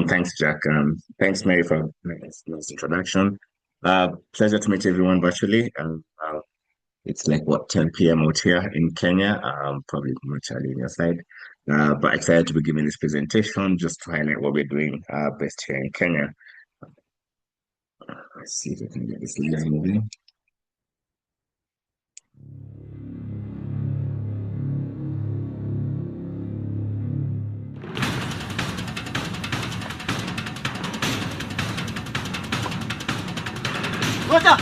Thanks, Jack. Thanks, Mary, for nice introduction. Pleasure to meet everyone virtually. It's like what 10 p.m. out here in Kenya. Probably much early on your side. But excited to be giving this presentation just to highlight what we're doing best here in Kenya. Let's see if we can get this slide moving. Ngoja.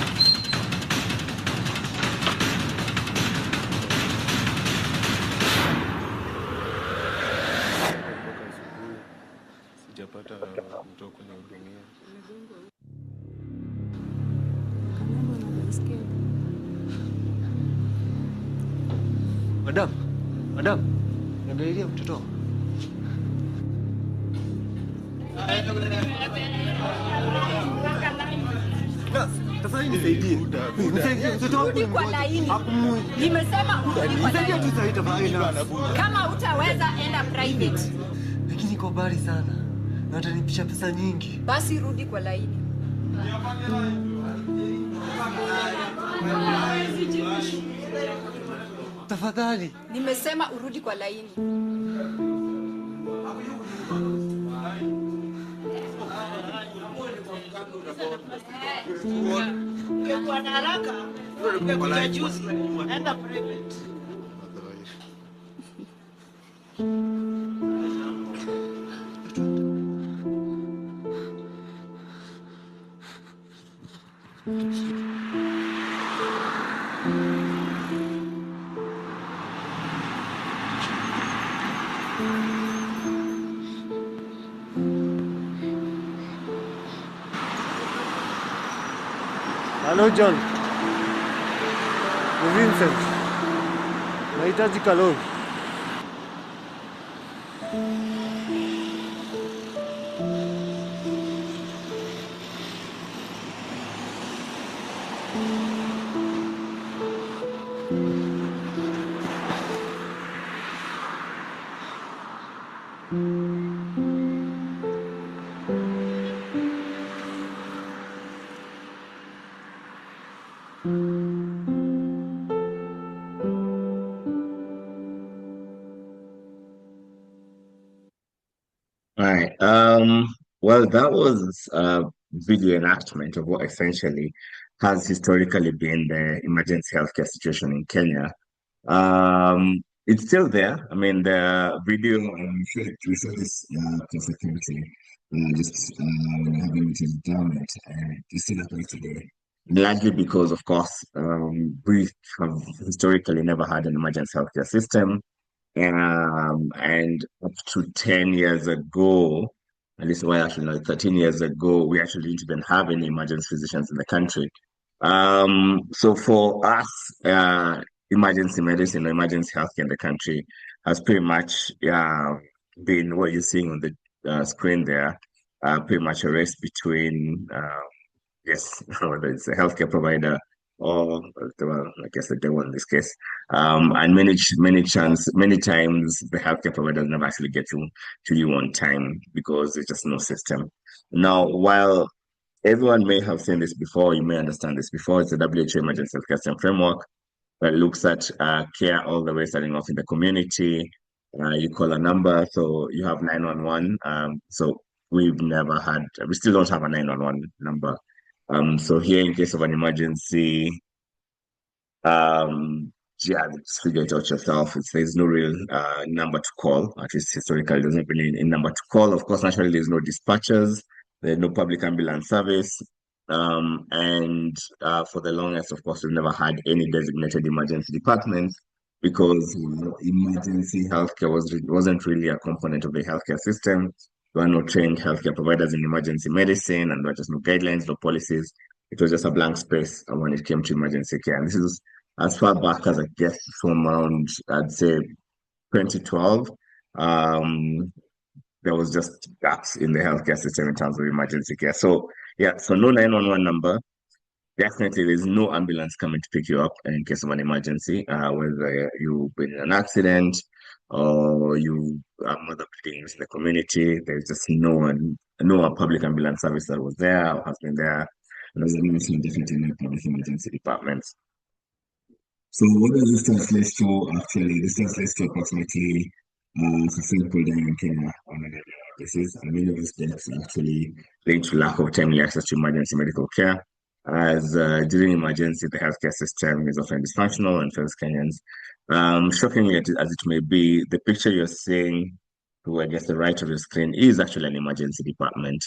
Sijapata mtu wa kunihudumia. Madam, niangalilia mtoto. Tafadhali nisaidie. Nisaidie mtoto wangu. Rudi kwa laini. Nimesema urudi kwa laini. Nisaidie tafadhali. Kama utaweza enda private. Lakini iko mbali sana. Na utanipisha pesa nyingi. Basi rudi kwa laini. Tafadhali. Nimesema urudi kwa laini. Ungekuwa na haraka, ungekuja juzi. Enda private. Hello John. Ni Vincent. Nahitaji kalori. All right. Well, that was a video enactment of what essentially has historically been the emergency healthcare situation in Kenya. It's still there. I mean, the video, we saw this consequently, just having it in download, and it's still happening today. Largely because, of course, we have historically never had an emergency healthcare system. And up to 10 years ago, at least well, actually, like 13 years ago, we actually didn't even have any emergency physicians in the country. So for us, emergency medicine or emergency healthcare in the country has pretty much been what you're seeing on the screen there, pretty much a race between, yes, whether it's a healthcare provider or, well, I guess the devil in this case. And many times the healthcare providers never actually get to you on time because there's just no system. Now, while everyone may have seen this before, you may understand this before, it's the WHO Emergency Healthcare System Framework that looks at care all the way starting off in the community. You call a number, so you have 911. So we still don't have a 911 number. So here, in case of an emergency, yeah, just figure it out yourself. There's no real number to call. At least historically, there's not been a number to call. Of course, naturally, there's no dispatchers. There's no public ambulance service. And for the longest, of course, we've never had any designated emergency departments because emergency healthcare wasn't really a component of the healthcare system. There were no trained healthcare providers in emergency medicine, and there were just no guidelines, no policies. It was just a blank space when it came to emergency care. And this is as far back as I guess from around, I'd say 2012. There was just gaps in the healthcare system in terms of emergency care. So yeah, so no 911 number. Definitely, there's no ambulance coming to pick you up in case of an emergency, whether you've been in an accident or you have mother bleeding in the community, there's just no public ambulance service that was there or has been there. And as I mentioned, definitely no public emergency departments. So what does this translate to actually? This translates to approximately 15 people dying in Kenya on a daily basis, and many of these deaths are actually linked to lack of timely access to emergency medical care. As during emergency, the healthcare system is often dysfunctional and fails Kenyans. Shockingly as it may be, the picture you're seeing to, I guess, the right of your screen is actually an emergency department.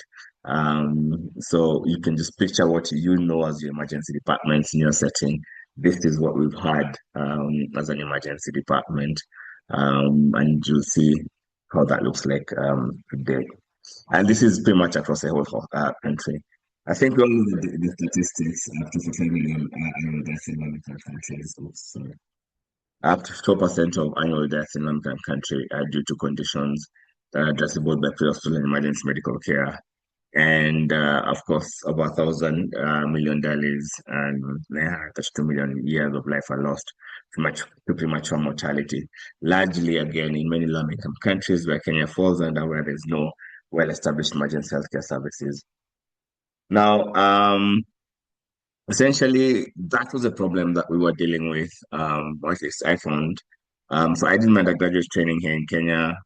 So you can just picture what you know as your emergency departments in your setting. This is what we've had as an emergency department, and you'll see how that looks like today. And this is pretty much across the whole country. I think we all know the statistics up to 5 million annual deaths in African countries. Sorry. Up to 4% of annual deaths in African country are due to conditions that are addressable by pre-hospital and emergency medical care. And of course, about 1,000 million deaths and 32 million years of life are lost to premature mortality. Largely, again, in many low-income countries where Kenya falls under, where there's no well-established emergency healthcare services. Now, essentially, that was a problem that we were dealing with, or at least I found. So I did my undergraduate training here in Kenya,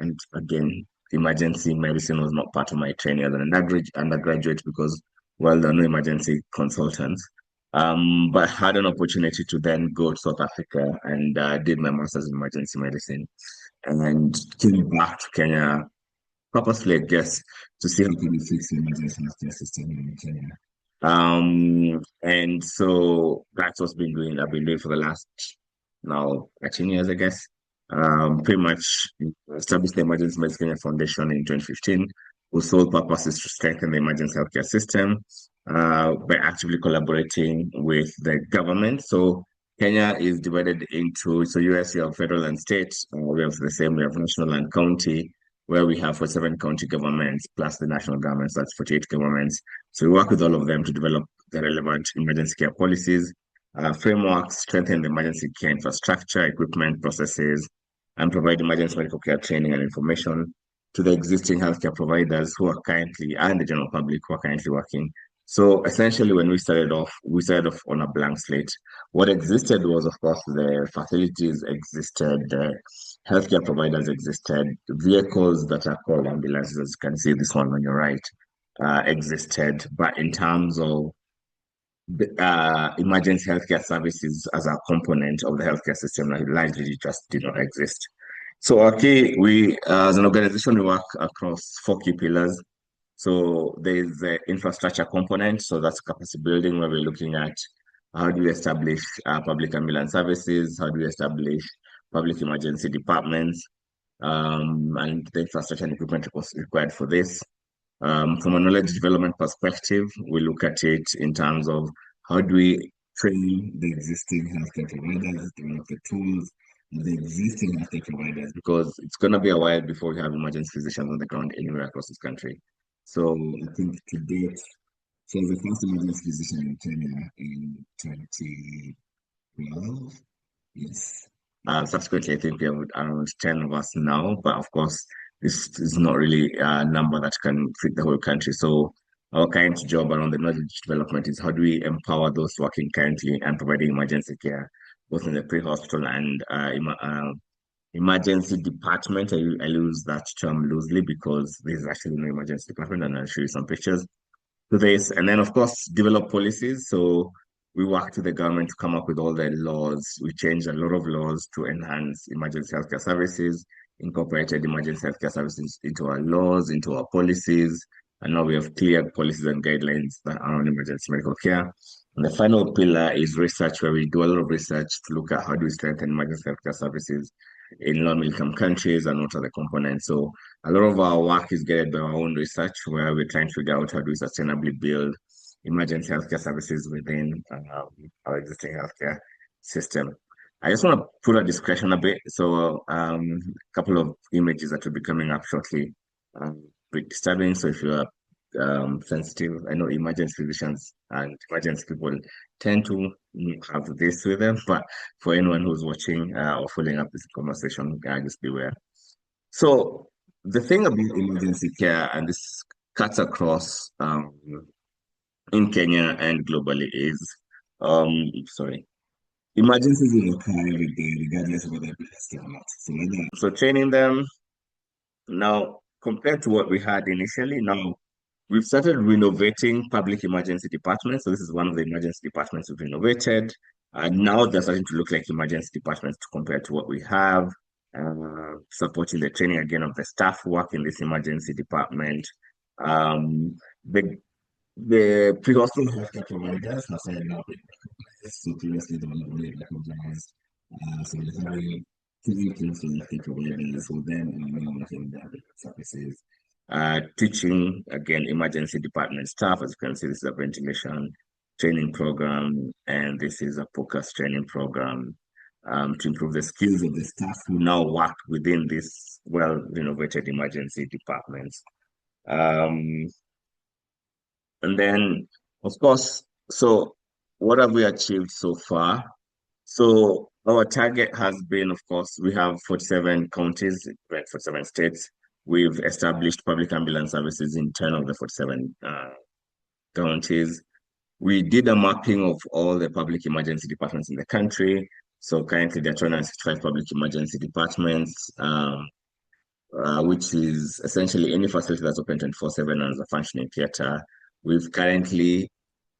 and again, emergency medicine was not part of my training as an undergraduate because, well, there are no emergency consultants. But I had an opportunity to then go to South Africa and did my master's in emergency medicine and came back to Kenya purposely, I guess, to see how can we fix the emergency healthcare system in Kenya. And so that's what's I've been doing for the last now 13 years, I guess. Pretty much established the Emergency Medicine Kenya Foundation in 2015, whose sole purpose is to strengthen the emergency healthcare system by actively collaborating with the government. So Kenya is divided into, so US, you have federal and state, we have the same, we have national and county, where we have 47 county governments plus the national governments, that's 48 governments. So we work with all of them to develop the relevant emergency care policies, frameworks, strengthen the emergency care infrastructure, equipment, processes, and provide emergency medical care training and information to the existing healthcare providers who are currently, and the general public who are currently working. So essentially, when we started off on a blank slate. What existed was, of course, the facilities existed, the healthcare providers existed, vehicles that are called ambulances, as you can see this one on your right, existed. But in terms of emergency healthcare services as a component of the healthcare system, that largely just did not exist. So, okay, we as an organization, we work across 4 key pillars. So there's the infrastructure component. So that's capacity building, where we're looking at how do we establish public ambulance services, how do we establish public emergency departments, and the infrastructure and equipment required for this. From a knowledge development perspective, we look at it in terms of how do we train the existing healthcare providers, develop the tools, the existing healthcare providers, because it's going to be a while before we have emergency physicians on the ground anywhere across this country. So I think to date, so the first emergency physician in Kenya in 2012, yes. Subsequently, I think we have around 10 of us now, but of course, this is not really a number that can fit the whole country. So our current job around the knowledge development is how do we empower those working currently and providing emergency care, both in the pre-hospital and emergency department. I use that term loosely because there's actually no emergency department, and I'll show you some pictures to this. And then, of course, develop policies. So we worked with the government to come up with all the laws. We changed a lot of laws to enhance emergency healthcare services, incorporated emergency healthcare services into our laws, into our policies, and now we have clear policies and guidelines that are on emergency medical care. And the final pillar is research, where we do a lot of research to look at how do we strengthen emergency healthcare services in low-income countries and what are the components. So a lot of our work is guided by our own research, where we're trying to figure out how do we sustainably build emergency healthcare services within our existing healthcare system. I just want to put a discretion a bit. So a couple of images that will be coming up shortly, bit disturbing. So if you're sensitive. I know emergency physicians and emergency people tend to have this with them, but for anyone who's watching or following up this conversation, just beware. So the thing about emergency care, and this cuts across in Kenya and globally, is sorry, emergencies will occur every day, regardless of whether it is or not. So training them now, compared to what we had initially, now we've started renovating public emergency departments. So this is one of the emergency departments we've renovated. And now they're starting to look like emergency departments compared to what we have. Supporting the training again of the staff who work in this emergency department. Um, the the pre-hospital healthcare providers have started now being recognized. So previously they were not really recognized. So we're having teaching clinical healthcare providers who then are now working their services. Teaching again emergency department staff. As you can see, this is a ventilation training program, and this is a POCUS training program to improve the skills of the staff who now work within this well-renovated emergency departments. And then, of course, so what have we achieved so far? So our target has been, of course, we have 47 counties, 47 states. We've established public ambulance services in 10 of the 47 counties. We did a mapping of all the public emergency departments in the country. So currently there are 265 public emergency departments, which is essentially any facility that's open 24/7 and as a functioning theater. We've currently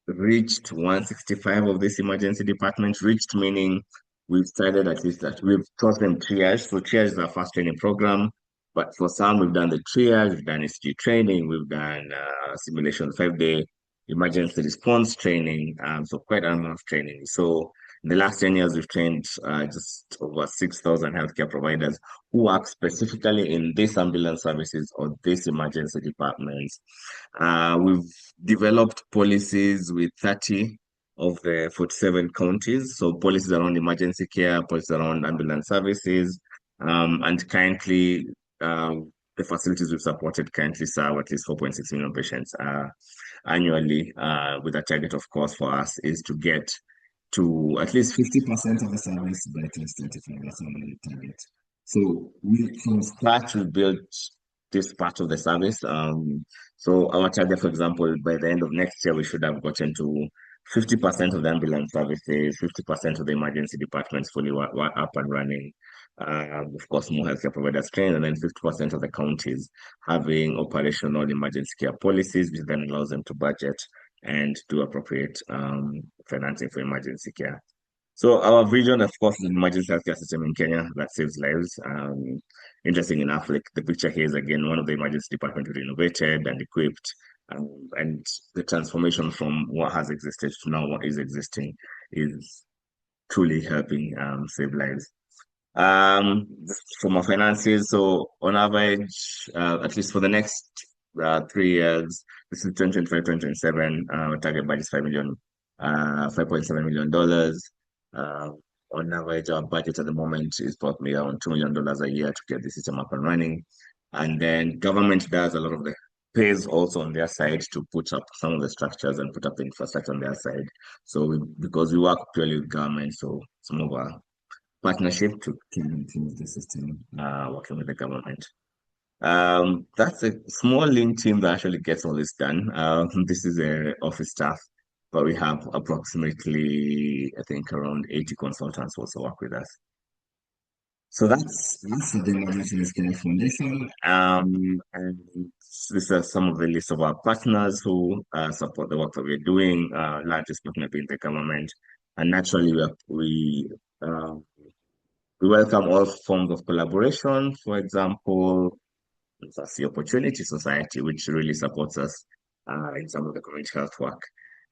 reached 165 of these emergency departments. Reached meaning we've started at least that we've taught them triage. So triage is our first training program. But for some, we've done the triage, we've done SG training, we've done simulation 5-day emergency response training. So quite a number of training. So in the last 10 years, we've trained just over 6,000 healthcare providers who work specifically in these ambulance services or these emergency departments. We've developed policies with 30 of the 47 counties. So policies around emergency care, policies around ambulance services, and currently the facilities we've supported currently serve at least 4.6 million patients annually, with a target, of course, for us is to get to at least 50% of the service by 2025. That's our target. So we from scratch we built this part of the service. So our target, for example, by the end of next year, we should have gotten to 50% of the ambulance services, 50% of the emergency departments fully up and running. Of course, more healthcare providers trained, and then 50% of the counties having operational emergency care policies, which then allows them to budget and do appropriate financing for emergency care. So our vision, of course, is an emergency healthcare system in Kenya that saves lives. Interesting enough, like the picture here is again one of the emergency departments renovated and equipped, and the transformation from what has existed to now what is existing is truly helping save lives. From our finances, so on average, at least for the next 3 years, this is 2025, 2027, target budget is $5.7 million. On average, our budget at the moment is probably around $2 million a year to get the system up and running. And then government does a lot of the pays also on their side to put up some of the structures and put up the infrastructure on their side. So because we work purely with government, so some of our partnership to improve the system, working with the government. That's a small lean team that actually gets all this done. This is the office staff, but we have approximately, I think, around 80 consultants also work with us. So that's the Emergency Care Foundation. And these are some of the list of our partners who support the work that we're doing, largest partner being the government. And naturally, we welcome all forms of collaboration. For example, that's the Opportunity Society, which really supports us in some of the community health work.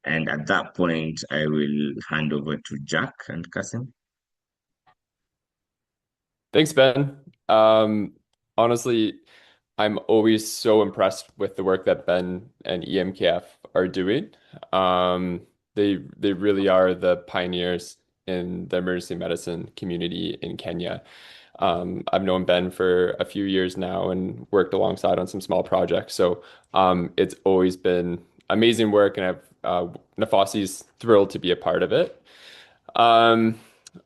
And at that point, I will hand over to Jack and Kasim. Thanks, Ben. Honestly, I'm always so impressed with the work that Ben and EMKF are doing. They really are the pioneers in the emergency medicine community in Kenya. I've known Ben for a few years now and worked alongside on some small projects. So it's always been amazing work, and Nafasi's thrilled to be a part of it. Um,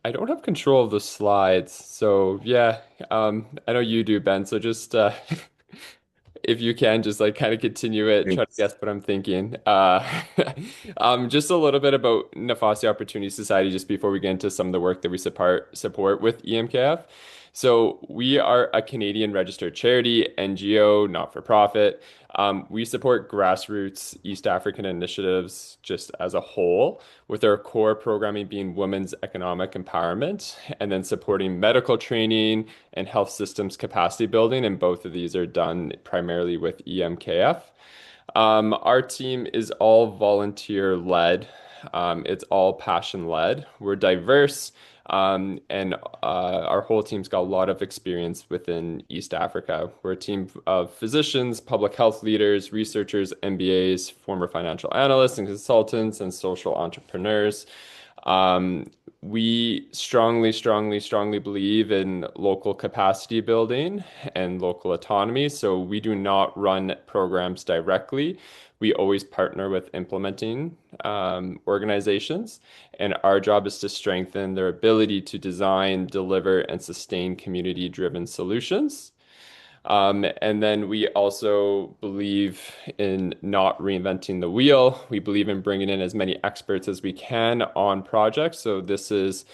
I don't have control of the slides, so yeah, I know you do, Ben. So just if you can just like kind of continue it, try to guess what I'm thinking. Just a little bit about Nafasi Opportunity Society, just before we get into some of the work that we support with EMKF. So we are a Canadian registered charity, NGO, not for profit. We support grassroots East African initiatives just as a whole, with our core programming being women's economic empowerment, and then supporting medical training and health systems capacity building. And both of these are done primarily with EMKF. Our team is all volunteer led. It's all passion led. We're diverse. And our whole team's got a lot of experience within East Africa. We're a team of physicians, public health leaders, researchers, MBAs, former financial analysts and consultants, and social entrepreneurs. We strongly believe in local capacity building and local autonomy. So we do not run programs directly. We always partner with implementing organizations, and our job is to strengthen their ability to design, deliver, and sustain community-driven solutions. And then we also believe in not reinventing the wheel. We believe in bringing in as many experts as we can on projects. So this is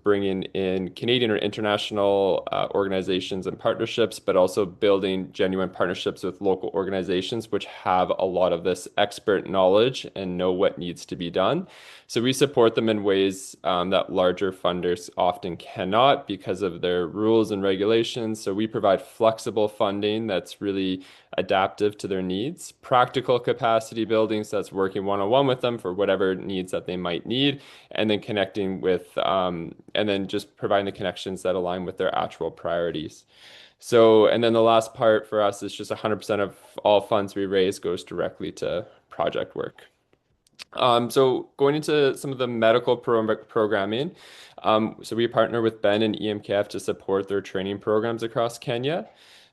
bringing in Canadian or international organizations and partnerships, but also building genuine partnerships with local organizations which have a lot of this expert knowledge and know what needs to be done. So we support them in ways that larger funders often cannot because of their rules and regulations. So we provide flexible funding that's really adaptive to their needs, practical capacity building, so that's working one-on-one with them for whatever needs that they might need, and then connecting with, and then just providing the connections that align with their actual priorities. So, and then the last part for us is just 100% of all funds we raise goes directly to project work. So going into some of the medical programming, so we partner with Ben and EMKF to support their training programs across Kenya.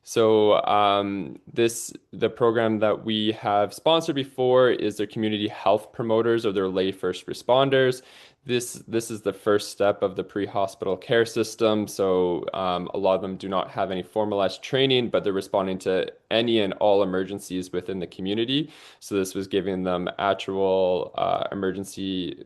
So the program that we have sponsored before is their community health promoters or their lay first responders. This is the first step of the pre-hospital care system. So a lot of them do not have any formalized training, but they're responding to any and all emergencies within the community. So this was giving them actual emergency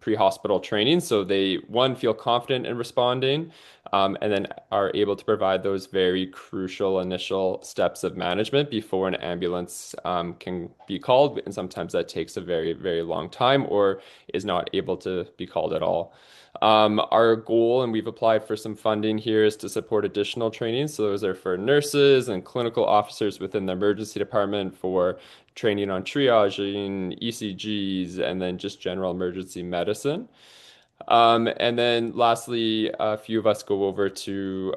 pre-hospital training. So they, one, feel confident in responding, and then are able to provide those very crucial initial steps of management before an ambulance can be called. And sometimes that takes a very, very long time or is not able to be called at all. Our goal, and we've applied for some funding here, is to support additional training. So those are for nurses and clinical officers within the emergency department for training on triaging, ECGs, and then just general emergency medicine. And then lastly, a few of us go over to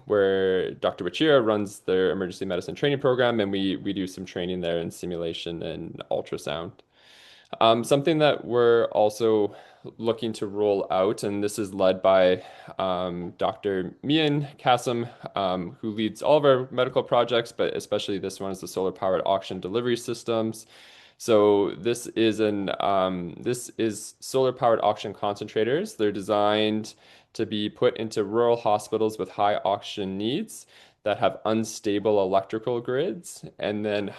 where Dr. Wachira runs their emergency medicine training program, and we do some training there in simulation and ultrasound. Something that we're also looking to roll out, and this is led by Dr. Mian Kasim, who leads all of our medical projects, but especially this one is the solar-powered oxygen delivery systems. So this is solar-powered oxygen concentrators. They're designed to be put into rural hospitals with high oxygen needs that have unstable electrical grids, and then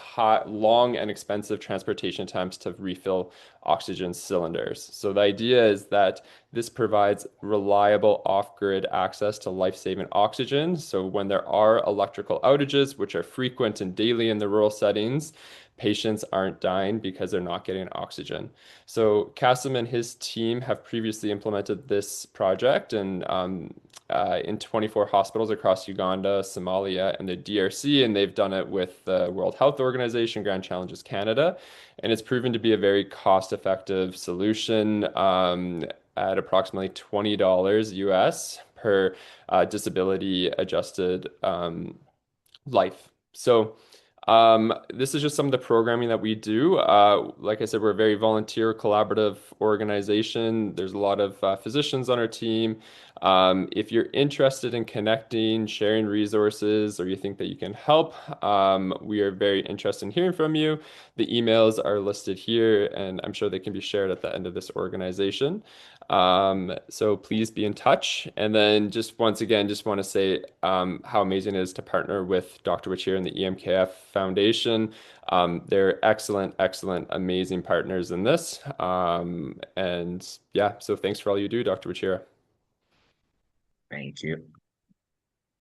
long and expensive transportation times to refill oxygen cylinders. So the idea is that this provides reliable off-grid access to life-saving oxygen. So when there are electrical outages, which are frequent and daily in the rural settings, patients aren't dying because they're not getting oxygen. So Kasim and his team have previously implemented this project and in 24 hospitals across Uganda, Somalia, and the DRC, and they've done it with the World Health Organization, Grand Challenges Canada, and it's proven to be a very cost-effective solution at approximately $20 US per disability-adjusted life. So This is just some of the programming that we do. Like I said, we're a very volunteer collaborative organization. There's a lot of physicians on our team. If you're interested in connecting, sharing resources, or you think that you can help, we are very interested in hearing from you. The emails are listed here, and I'm sure they can be shared at the end of this organization. So please be in touch. And then just once again, just want to say how amazing it is to partner with Dr. Wachir and the EMKF Foundation. They're excellent, excellent, amazing partners in this. And yeah, so thanks for all you do, Dr. Wachir. Thank you.